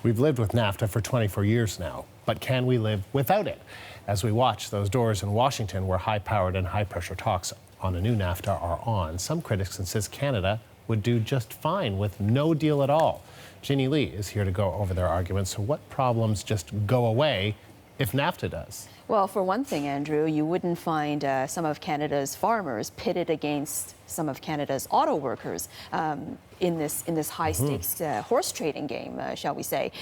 We've lived with NAFTA for 24 years now, but can we live without it? As we watch those doors in Washington where high-powered and high-pressure talks on a new NAFTA are on, some critics insist Canada would do just fine with no deal at all. Jeannie Lee is here to go over their arguments. So what problems just go away if NAFTA does? Well, for one thing, Andrew, you wouldn't find some of Canada's farmers pitted against some of Canada's auto workers in this high-stakes horse trading game, shall we say.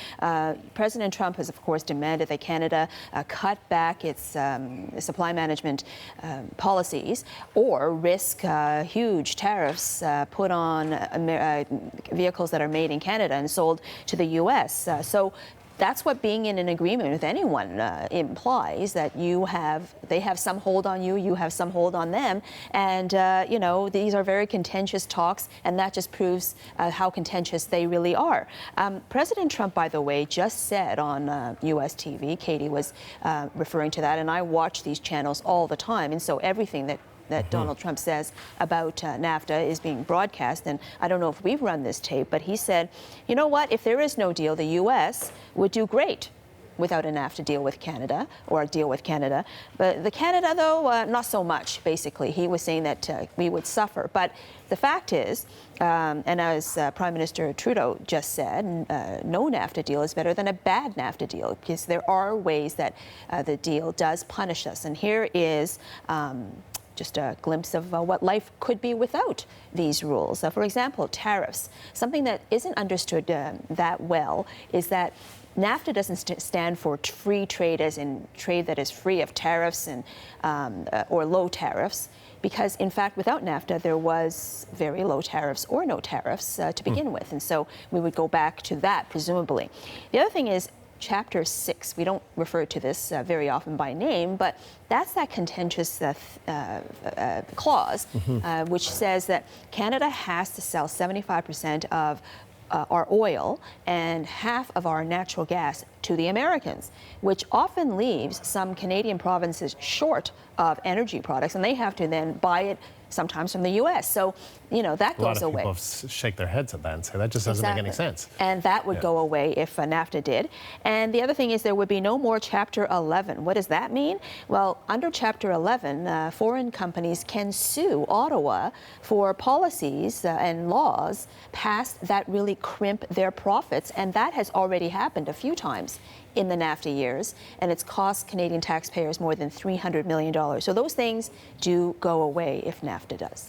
President Trump has, of course, demanded that Canada cut back its supply management policies or risk huge tariffs put on vehicles that are made in Canada and sold to the U.S. So that's what being in an agreement with anyone implies, that they have some hold on you, you have some hold on them. And, you know, these are very contentious talks, and that just proves how contentious they really are. President Trump, by the way, just said on U.S. TV, Katie was referring to that, and I watch these channels all the time, and so everything that Donald Trump says about NAFTA is being broadcast. And I don't know if we've run this tape, but he said, you know what, if there is no deal, the U.S. would do great without a NAFTA deal with Canada, or a deal with Canada. But the Canada, though, not so much, basically. He was saying that we would suffer. But the fact is, and as Prime Minister Trudeau just said, no NAFTA deal is better than a bad NAFTA deal, because there are ways that the deal does punish us. And here is just a glimpse of what life could be without these rules. For example, tariffs. Something that isn't understood that well is that NAFTA doesn't stand for free trade, as in trade that is free of tariffs and or low tariffs, because in fact without NAFTA there was very low tariffs or no tariffs to begin with, and so we would go back to that presumably. The other thing is Chapter 6, we don't refer to this very often by name, but that's that contentious clause which says that Canada has to sell 75% of our oil and half of our natural gas to the Americans, which often leaves some Canadian provinces short of energy products, and they have to then buy it sometimes from the U.S. So, you know, that goes away. A lot of people shake their heads at that and say that just doesn't make any sense. And that would go away if NAFTA did. And the other thing is there would be no more Chapter 11. What does that mean? Well, under Chapter 11, foreign companies can sue Ottawa for policies and laws passed that really crimp their profits. And that has already happened a few times in the NAFTA years, and it's cost Canadian taxpayers more than $300 million. So those things do go away if NAFTA does.